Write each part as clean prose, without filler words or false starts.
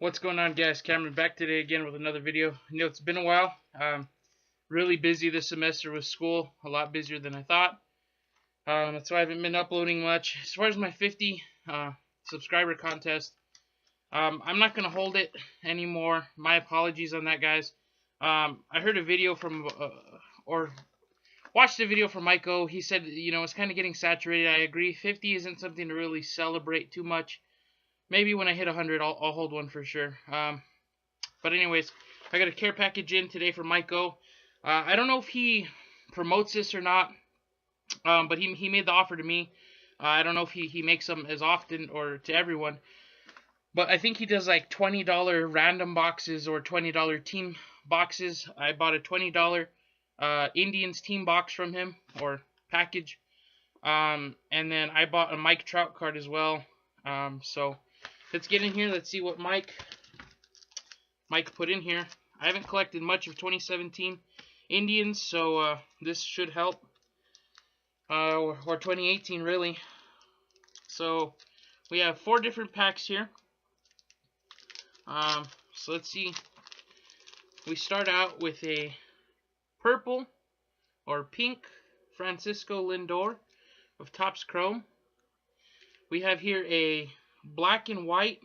What's going on, guys? Cameron back today again with another video. It's been a while. Really busy this semester with school, a lot busier than I thought. That's why I haven't been uploading much. As far as my 50 subscriber contest, I'm not going to hold it anymore. My apologies on that, guys. I heard a video from, or watched a video from MikeO. He said, it's kind of getting saturated. I agree. 50 isn't something to really celebrate too much. Maybe when I hit 100, I'll hold one for sure. But anyways, I got a care package in today for MikeO. I don't know if he promotes this or not, but he made the offer to me. I don't know if he makes them as often or to everyone. But I think he does like $20 random boxes or $20 team boxes. I bought a $20 Indians team box from him, or package. And then I bought a Mike Trout card as well. So let's get in here. Let's see what Mike put in here. I haven't collected much of 2017 Indians, so this should help. Or 2018 really. So we have 4 different packs here. So let's see. We start out with a purple or pink Francisco Lindor of Topps Chrome. We have here a black and white.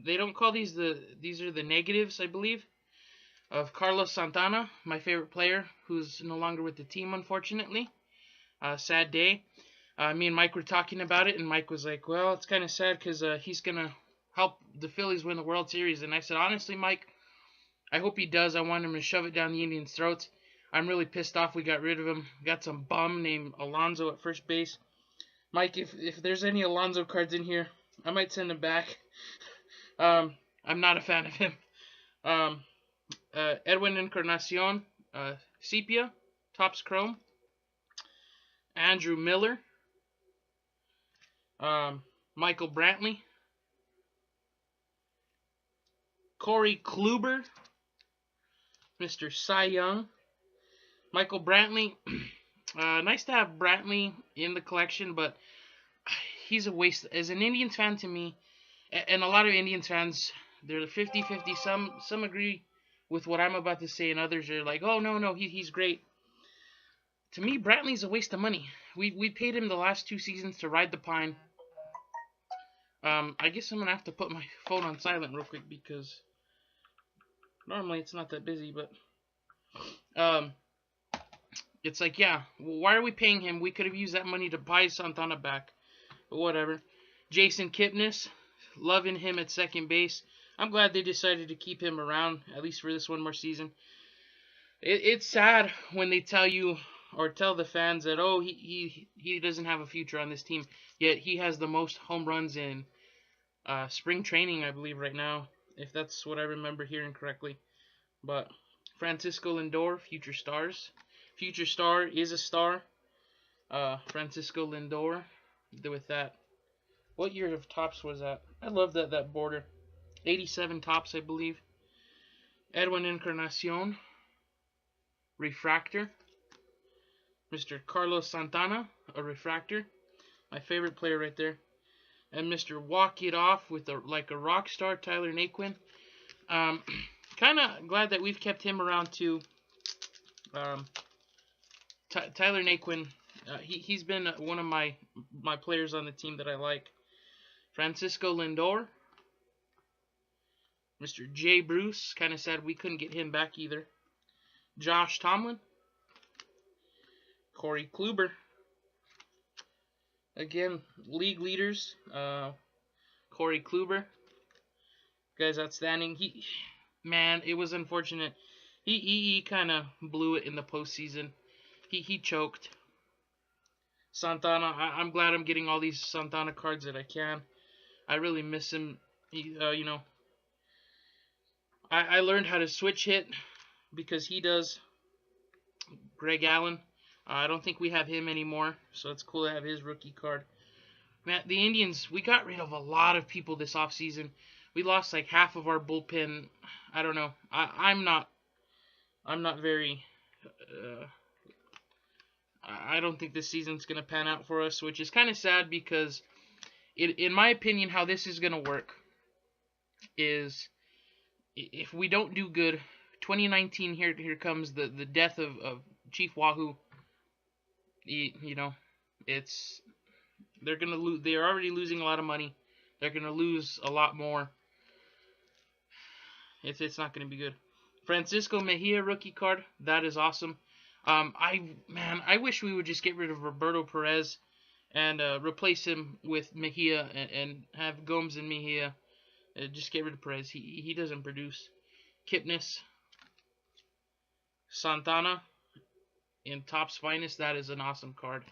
They don't call these these are the negatives, I believe, of Carlos Santana, my favorite player, who's no longer with the team, unfortunately. Sad day. Me and Mike were talking about it, and Mike was like, well, it's kind of sad because he's going to help the Phillies win the World Series. And I said, honestly, Mike, I hope he does. I want him to shove it down the Indians' throats. I'm really pissed off we got rid of him. Got some bum named Alonso at first base. Mike, if there's any Alonso cards in here, I might send him back. I'm not a fan of him. Edwin Encarnacion, Sepia, Topps Chrome. Andrew Miller. Michael Brantley. Corey Kluber. Mr. Cy Young. Michael Brantley. Nice to have Brantley in the collection, but he's a waste. As an Indians fan, to me, and a lot of Indians fans, they're 50-50. Some agree with what I'm about to say, and others are like, oh, no, he's great. To me, Brantley's a waste of money. We paid him the last 2 seasons to ride the pine. I guess I'm going to have to put my phone on silent real quick because normally it's not that busy, but it's like, yeah, why are we paying him? We could have used that money to buy Santana back. But whatever. Jason Kipnis, loving him at second base. I'm glad they decided to keep him around, at least for this one more season. It's sad when they tell you, or tell the fans that, oh, he doesn't have a future on this team. Yet he has the most home runs in spring training, I believe, right now, if that's what I remember hearing correctly. But Francisco Lindor, future stars. Future star is a star. Francisco Lindor, with that. What year of Topps was that? I love that border. 87 Topps, I believe. Edwin Encarnacion, refractor. Mr. Carlos Santana, a refractor. My favorite player right there. And Mr. Walk It Off with like a rock star, Tyler Naquin. Kind of glad that we've kept him around too. Tyler Naquin, he's been one of my players on the team that I like. Francisco Lindor. Mr. Jay Bruce, kind of sad we couldn't get him back either. Josh Tomlin. Corey Kluber. Again, league leaders. Corey Kluber. Guy's outstanding. Man, it was unfortunate. He kind of blew it in the postseason. He choked. Santana, I'm glad I'm getting all these Santana cards that I can. I really miss him. I learned how to switch hit because he does. Greg Allen. I don't think we have him anymore, so it's cool to have his rookie card. Man, the Indians, we got rid of a lot of people this offseason. We lost like half of our bullpen. I don't know. I'm not very. I don't think this season's gonna pan out for us, which is kind of sad because, in my opinion, how this is gonna work is if we don't do good, 2019 here comes the death of Chief Wahoo. You know, it's they're gonna lose. They're already losing a lot of money. They're gonna lose a lot more. It's not gonna be good. Francisco Mejia rookie card. That is awesome. I wish we would just get rid of Roberto Perez and replace him with Mejia and have Gomes and Mejia. Just get rid of Perez. He doesn't produce. Kipnis, Santana in Topps Finest. That is an awesome card.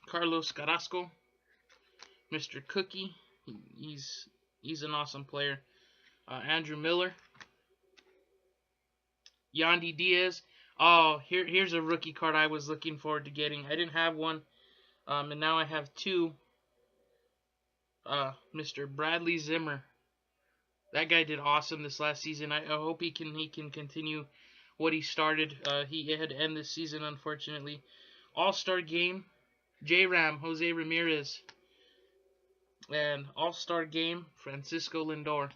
Carlos Carrasco, Mr. Cookie. He's an awesome player. Andrew Miller, Yandy Diaz. Oh, here's a rookie card I was looking forward to getting. I didn't have one, and now I have two. Mr. Bradley Zimmer. That guy did awesome this last season. I hope he can continue what he started. He had to end this season, unfortunately. All-Star Game, J-Ram, Jose Ramirez. And All-Star Game, Francisco Lindor.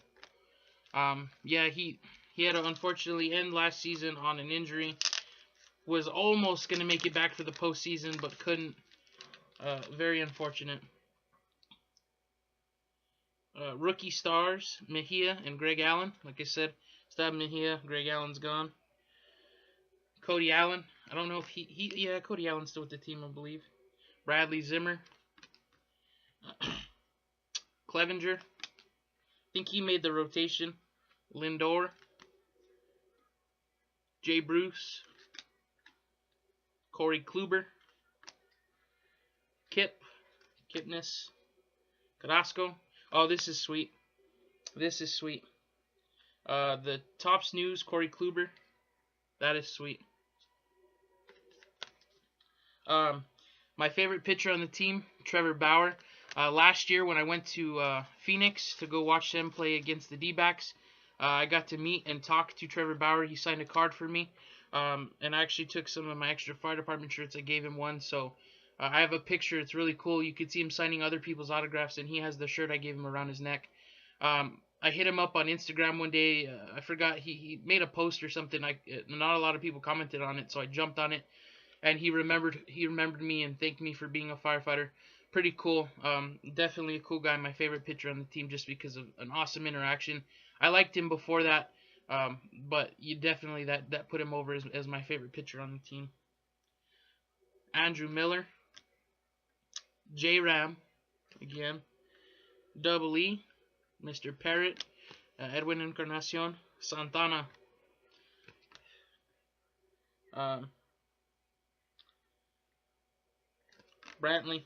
Yeah, he had to unfortunately end last season on an injury. Was almost going to make it back for the postseason, but couldn't. Very unfortunate. Rookie stars, Mejia and Greg Allen. Like I said, Stab Mejia, Greg Allen's gone. Cody Allen. I don't know if yeah, Cody Allen's still with the team, I believe. Bradley Zimmer. Clevenger. I think he made the rotation. Lindor. Jay Bruce. Corey Kluber. Kipnis. Carrasco. Oh, this is sweet. This is sweet. The Topps News, Corey Kluber. That is sweet. My favorite pitcher on the team, Trevor Bauer. Last year when I went to Phoenix to go watch them play against the D-backs, I got to meet and talk to Trevor Bauer. He signed a card for me, and I actually took some of my extra fire department shirts. I gave him one, so I have a picture. It's really cool. You could see him signing other people's autographs, and he has the shirt I gave him around his neck. I hit him up on Instagram one day. I forgot he made a post or something. Not a lot of people commented on it, so I jumped on it, and he remembered me and thanked me for being a firefighter. Pretty cool. Definitely a cool guy. My favorite pitcher on the team, just because of an awesome interaction. I liked him before that, but you definitely that put him over as my favorite pitcher on the team. Andrew Miller. J-Ram, again. Double E, Mr. Parrott, Edwin Encarnacion, Santana. Brantley.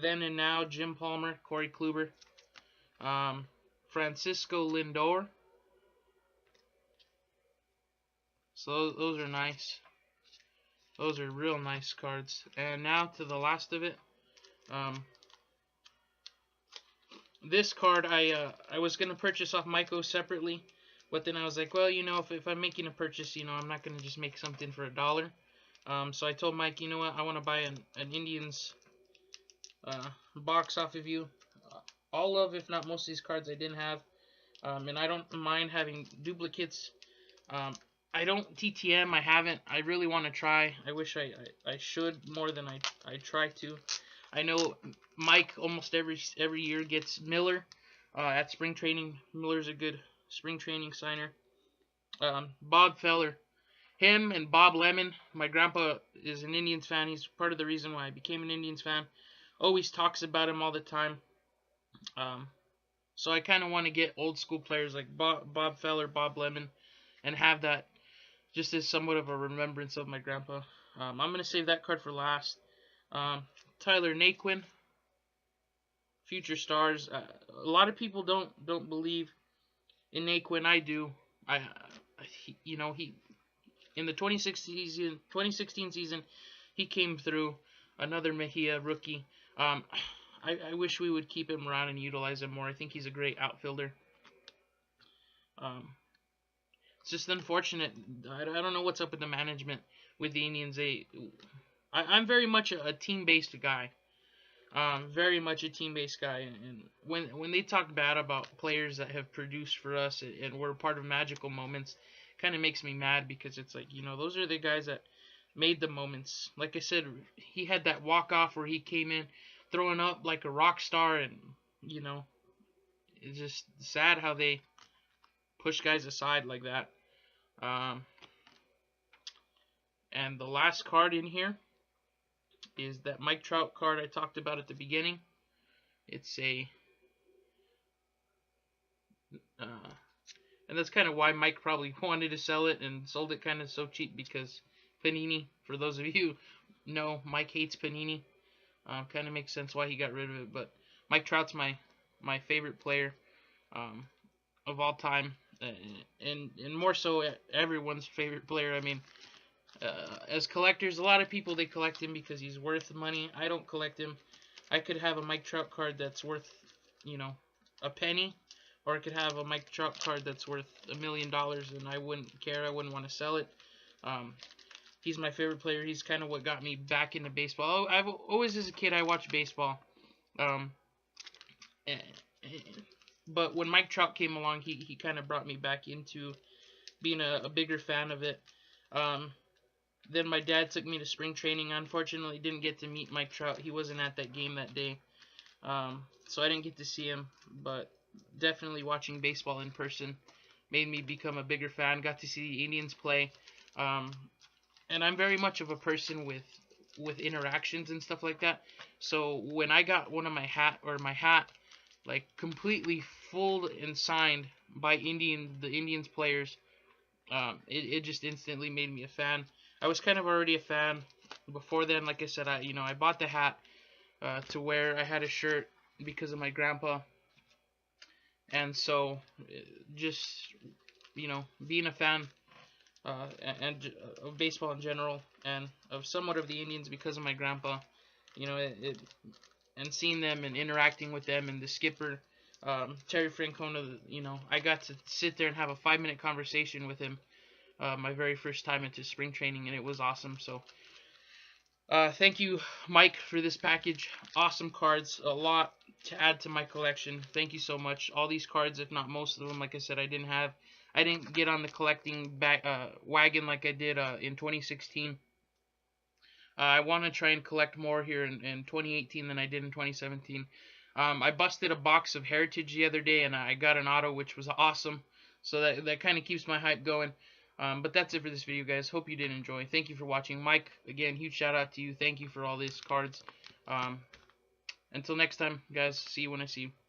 Then and Now, Jim Palmer, Corey Kluber. Francisco Lindor. So those are nice. Those are real nice cards. And now to the last of it. This card I was going to purchase off MikeO separately. But then I was like, well, you know, if I'm making a purchase, you know, I'm not going to just make something for $1. So I told Mike, you know what, I want to buy an Indians box off of you. All of, if not most of these cards I didn't have. And I don't mind having duplicates. I don't TTM. I haven't. I really want to try. I wish I should more than I try to. I know Mike almost every year gets Miller at spring training. Miller's a good spring training signer. Bob Feller. Him and Bob Lemon. My grandpa is an Indians fan. He's part of the reason why I became an Indians fan. Always talks about him all the time. So I kind of want to get old school players like Bob Feller, Bob Lemon, and have that just as somewhat of a remembrance of my grandpa. I'm going to save that card for last. Tyler Naquin, Future Stars. A lot of people don't believe in Naquin. I do. He in the 2016 season, he came through. Another Mejia rookie. I wish we would keep him around and utilize him more. I think he's a great outfielder. It's just unfortunate. I don't know what's up with the management with the Indians. I'm very much a team-based guy. Very much a team-based guy, and when they talk bad about players that have produced for us and were part of magical moments, kind of makes me mad, because it's like, those are the guys that made the moments. Like I said, he had that walk-off where he came in throwing up like a rock star, and it's just sad how they push guys aside like that. And the last card in here is that Mike Trout card I talked about at the beginning. It's a and that's kind of why Mike probably wanted to sell it and sold it kind of so cheap, because Panini, for those of you who know, Mike hates Panini. Kind of makes sense why he got rid of it. But Mike Trout's my favorite player of all time, and more so everyone's favorite player. I mean, as collectors, a lot of people, they collect him because he's worth money. I don't collect him. I could have a Mike Trout card that's worth, a penny, or I could have a Mike Trout card that's worth $1 million, and I wouldn't care. I wouldn't want to sell it. He's my favorite player. He's kind of what got me back into baseball. I've always, as a kid, I watched baseball. But when Mike Trout came along, he kind of brought me back into being a bigger fan of it. Then my dad took me to spring training. Unfortunately, didn't get to meet Mike Trout. He wasn't at that game that day, so I didn't get to see him. But definitely watching baseball in person made me become a bigger fan. Got to see the Indians play, and I'm very much of a person with interactions and stuff like that. So when I got one of my hat like completely full and signed by the Indians players, it just instantly made me a fan. I was kind of already a fan before then. Like I said, I bought the hat to wear. I had a shirt because of my grandpa, and so just being a fan and of baseball in general, and of somewhat of the Indians because of my grandpa, and seeing them and interacting with them, and the skipper, Terry Francona, I got to sit there and have a 5-minute conversation with him my very first time into spring training, and it was awesome. So thank you, Mike, for this package. Awesome cards, a lot to add to my collection. Thank you so much. All these cards, if not most of them, like I said, I didn't get on the collecting wagon like I did in 2016. I want to try and collect more here in 2018 than I did in 2017. I busted a box of Heritage the other day, and I got an auto, which was awesome. So that kind of keeps my hype going. But that's it for this video, guys. Hope you did enjoy. Thank you for watching. Mike, again, huge shout out to you. Thank you for all these cards. Until next time, guys. See you when I see you.